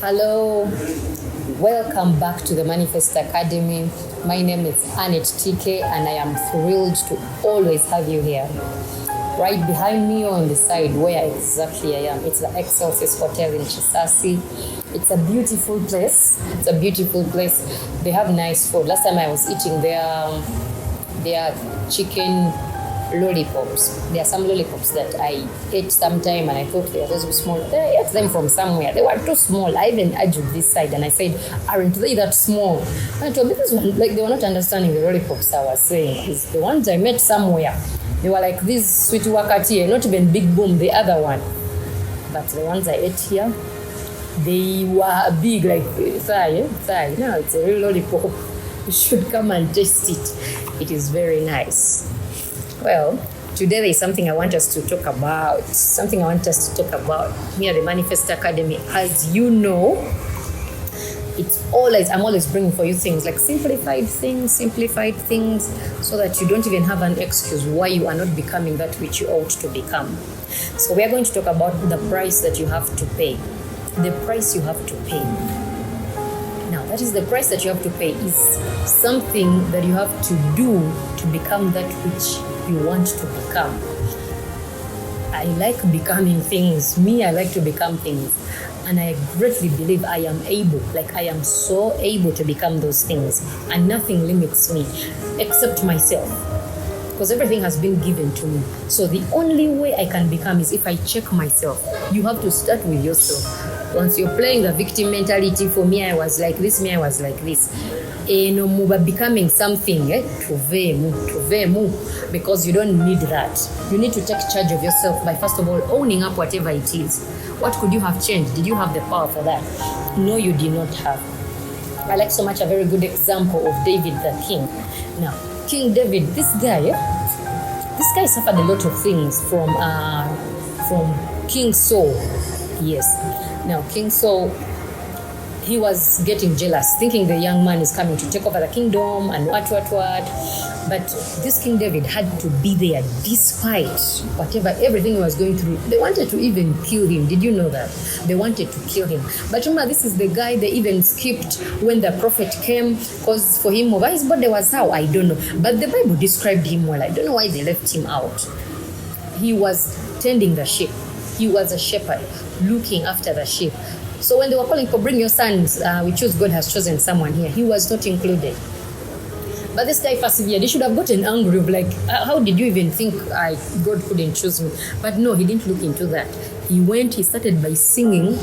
Hello, welcome back to the Manifest Academy. My name is Annette TK and I am thrilled to always have you here. Right behind me on the side where exactly I am, it's the Excelsis Hotel in Chisasi. It's a beautiful place. They have nice food. Last time I was eating their chicken lollipops. There are some lollipops that I ate sometime and I thought they were so small. I ate them from somewhere. They were too small. I even argued this side and I said, aren't they that small? And I told me this one, like they were not understanding the lollipops I was saying. Because the ones I met somewhere, they were like this sweet wakati, not even big boom, the other one. But the ones I ate here, they were big, like thigh. No, it's a real lollipop. You should come and taste it. It is very nice. Well, today there is something I want us to talk about. Here at the Manifest Academy. As you know, I'm always bringing for you things like simplified things, so that you don't even have an excuse why you are not becoming that which you ought to become. So we are going to talk about the price that you have to pay. The price you have to pay. Now, that is the price that you have to pay is something that you have to do to become that which you want to become. I like becoming things. I like to become things. And I greatly believe I am so able to become those things. And nothing limits me except myself. Because everything has been given to me. So the only way I can become is if I check myself. You have to start with yourself. Once you're playing the victim mentality, for me I was like this, becoming something because you don't need that. You need to take charge of yourself by first of all owning up whatever it is. What could you have changed? Did you have the power for that? No, you did not have. I like so much a very good example of David the king. Now, King David, this guy suffered a lot of things from King Saul. Yes. Now, King Saul, he was getting jealous, thinking the young man is coming to take over the kingdom and what. But this King David had to be there despite everything he was going through. They wanted to even kill him. Did you know that? They wanted to kill him. But remember, this is the guy they even skipped when the prophet came, because for him, over his birthday was how? I don't know. But the Bible described him well. I don't know why they left him out. He was tending the sheep. He was a shepherd looking after the sheep. So when they were calling for bring your sons, we choose God has chosen someone here, he was not included. But this guy persevered. He should have gotten angry of like, how did you even think God couldn't choose me? But no, he didn't look into that. He started by singing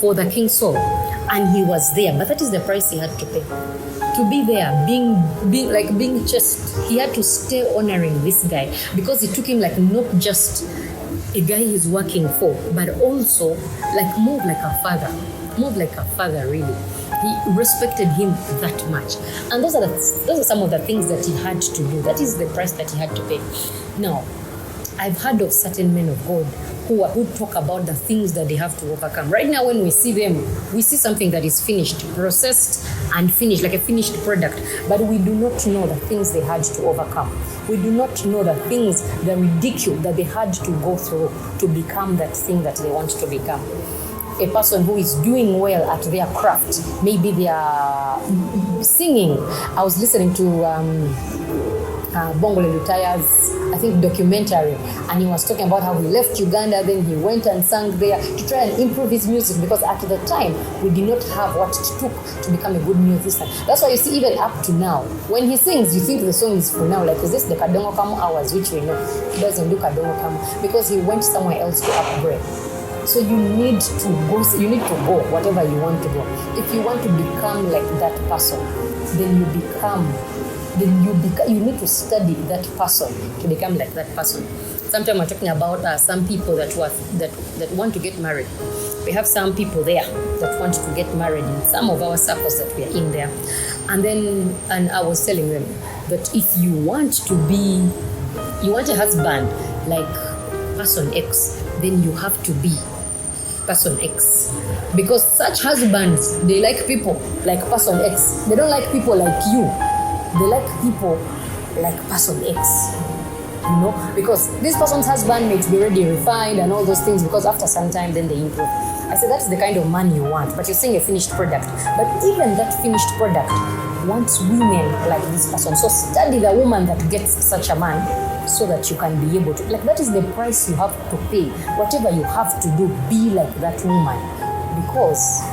for the King Saul, and he was there. But that is the price he had to pay. To be there, being just, he had to stay honoring this guy because it took him like not just a guy he's working for, but also like more like a father really. He respected him that much. And those are some of the things that he had to do. That is the price that he had to pay. Now, I've heard of certain men of God who talk about the things that they have to overcome. Right now, when we see them, we see something that is finished, processed and finished, like a finished product. But we do not know the things they had to overcome. We do not know the things, the ridicule that they had to go through to become that thing that they want to become. A person who is doing well at their craft, maybe they are singing. I was listening to Bongole Lutaya's, I think, documentary, and he was talking about how he left Uganda, then he went and sang there to try and improve his music, because at the time we did not have what it took to become a good musician. That's why you see, even up to now, when he sings, you think the song is for now, like, is this the Kadongo Kamu hours, which we know he doesn't do Kadongo Kamu, because he went somewhere else to upgrade. So you need to go whatever you want to go. If you want to become like that person, then you need to study that person to become like that person. Sometimes we're talking about some people that want to get married. We have some people there that want to get married in some of our circles that we are in there. And I was telling them that if you want a husband like person X, then you have to be person X. Because such husbands, they like people like person X. They don't like people like you. They like people like person X. because this person's husband may be already refined and all those things, because after some time then they improve. I said that's the kind of man you want, but you're saying a finished product. But even that finished product wants women like this person. So study the woman that gets such a man, so that you can be able to, that is the price you have to pay. Whatever you have to do, be like that woman, because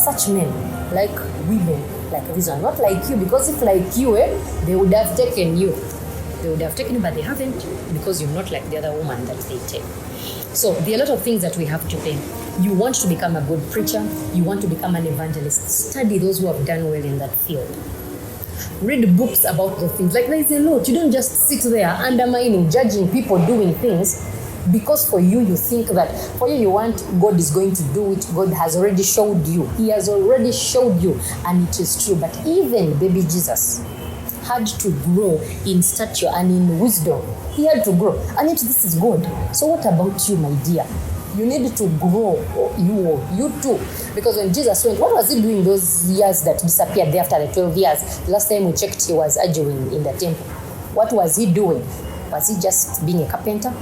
such men like women like this one, not like you, because if like you, they would have taken you. But they haven't, because you're not like the other woman that they take. So there are a lot of things that we have to pay. You want to become a good preacher, you want to become an evangelist, study those who have done well in that field. Read books about the things. There is a lot. You don't just sit there undermining, judging people doing things, because for you think that for you want God is going to do it. God has already showed you. He has already showed you, and it is true. But even baby Jesus had to grow in stature and in wisdom. He had to grow, and yet this is God. So what about you, my dear? You need to grow, you too. Because when Jesus went, what was he doing those years that disappeared there after the 12 years? Last time we checked, he was arguing in the temple. What was he doing? Was he just being a carpenter?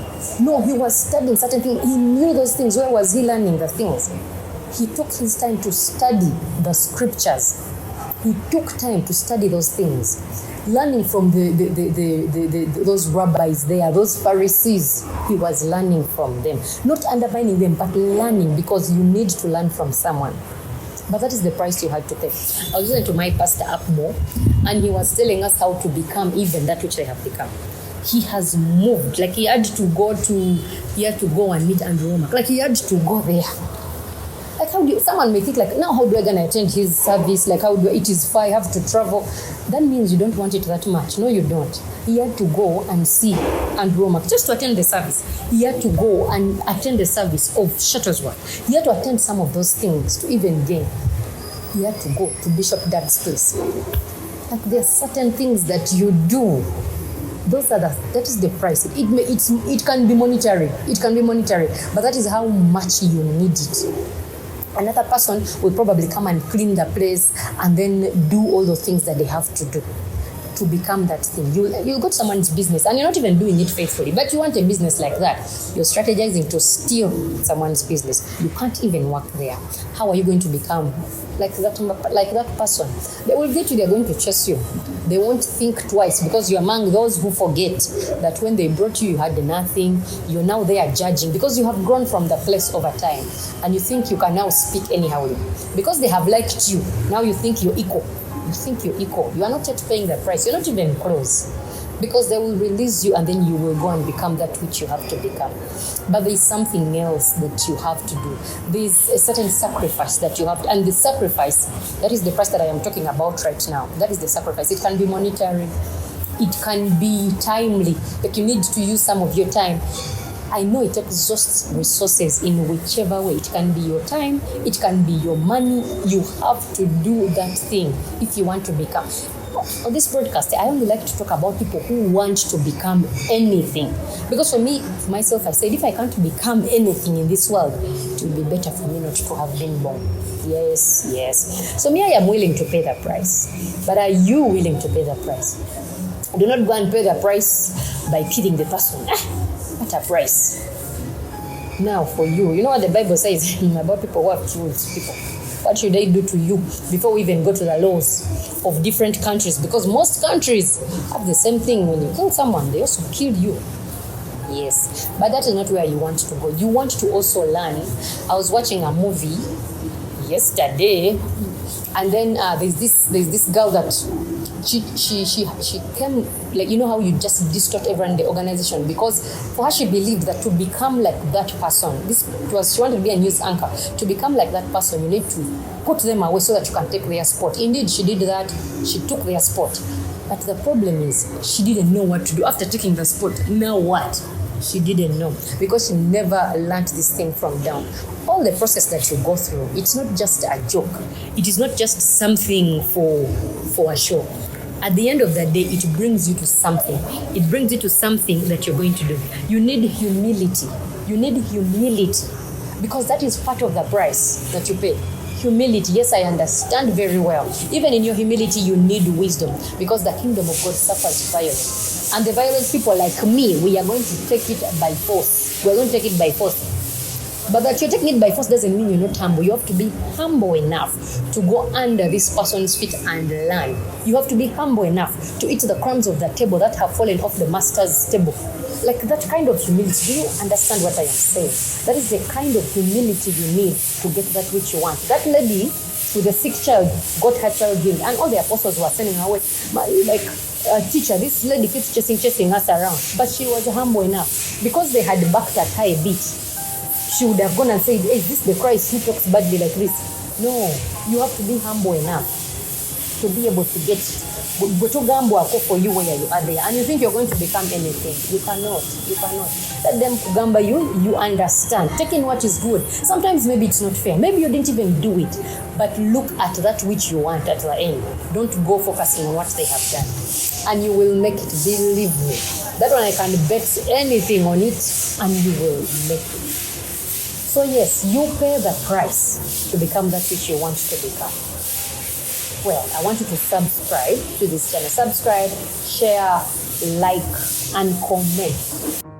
No, he was studying certain things. He knew those things. Where was he learning the things? He took his time to study the scriptures. He took time to study those things. Learning from those rabbis there, those Pharisees, he was learning from them. Not undermining them, but learning, because you need to learn from someone. But that is the price you had to pay. I was listening to my pastor Upmore, and he was telling us how to become even that which they have become. He has moved. He had to go and meet Andrew Womack. He had to go there. Someone may think now how do I gonna attend his service? It is far, I have to travel. That means you don't want it that much. No, you don't. He had to go and see Andrew Womack just to attend the service. He had to go and attend the service of Shuttlesworth. He had to attend some of those things to even gain. He had to go to Bishop Doug's place. There are certain things that you do. That is the price. It can be monetary. But that is how much you need it. Another person will probably come and clean the place and then do all those things that they have to do to become that thing. You got someone's business and you're not even doing it faithfully, but you want a business like that. You're strategizing to steal someone's business. You can't even work there. How are you going to become like that person? They will get you, they're going to chase you. They won't think twice, because you're among those who forget that when they brought you, you had nothing. You're now there judging, because you have grown from the place over time, and you think you can now speak anyhow. Because they have liked you, now you think you're equal. You are not yet paying the price. You're not even close, because they will release you and then you will go and become that which you have to become. But there is something else that you have to do. There is a certain sacrifice that you have to, and the sacrifice, that is the price that I am talking about right now. That is the sacrifice. It can be monetary. It can be timely. You need to use some of your time. I know it exhausts resources in whichever way. It can be your time, it can be your money. You have to do that thing if you want to become. On this broadcast, I only like to talk about people who want to become anything. Because for me, myself, I said, if I can't become anything in this world, it will be better for me not to have been born. Yes. So me, I am willing to pay the price. But are you willing to pay the price? Do not go and pay the price by killing the person. What a price. Now for you, you know what the Bible says about people who have killed people. What should they do to you before we even go to the laws of different countries? Because most countries have the same thing. When you kill someone, they also kill you. Yes, but that is not where you want to go. You want to also learn. I was watching a movie yesterday, and then there's this girl that she came, how you just distort everyone in the organization, because for her she believed that to become like that person, she wanted to be a news anchor. To become like that person, you need to put them away so that you can take their spot. Indeed, she did that. She took their spot. But the problem is she didn't know what to do after taking the spot. Now what? She didn't know, because she never learned this thing from down. All the process that you go through, it's not just a joke. It is not just something for a show. At the end of the day, it brings you to something. It brings you to something that you're going to do. You need humility. Because that is part of the price that you pay. Humility, yes, I understand very well. Even in your humility, you need wisdom, because the kingdom of God suffers violence. And the violent people like me, we are going to take it by force. We're going to take it by force. But that you're taking it by force doesn't mean you're not humble. You have to be humble enough to go under this person's feet and learn. You have to be humble enough to eat the crumbs of the table that have fallen off the master's table. Like that kind of humility. Do you understand what I am saying? That is the kind of humility you need to get that which you want. That lady with the sick child got her child healed, and all the apostles were sending her away. Like, teacher, this lady keeps chasing us around. But she was humble enough, because they had backed at her a bit. She would have gone and said, hey, is this the Christ who talks badly like this? No, you have to be humble enough to be able to get for you where you are there. And you think you're going to become anything. You cannot. Let them kugamba you understand. Taking what is good. Sometimes maybe it's not fair. Maybe you didn't even do it. But look at that which you want at the end. Don't go focusing on what they have done. And you will make it. Believe me. That one I can bet anything on it, and you will make it. So yes, you pay the price to become that which you want to become. Well, I want you to subscribe to this channel. Subscribe, share, like, and comment.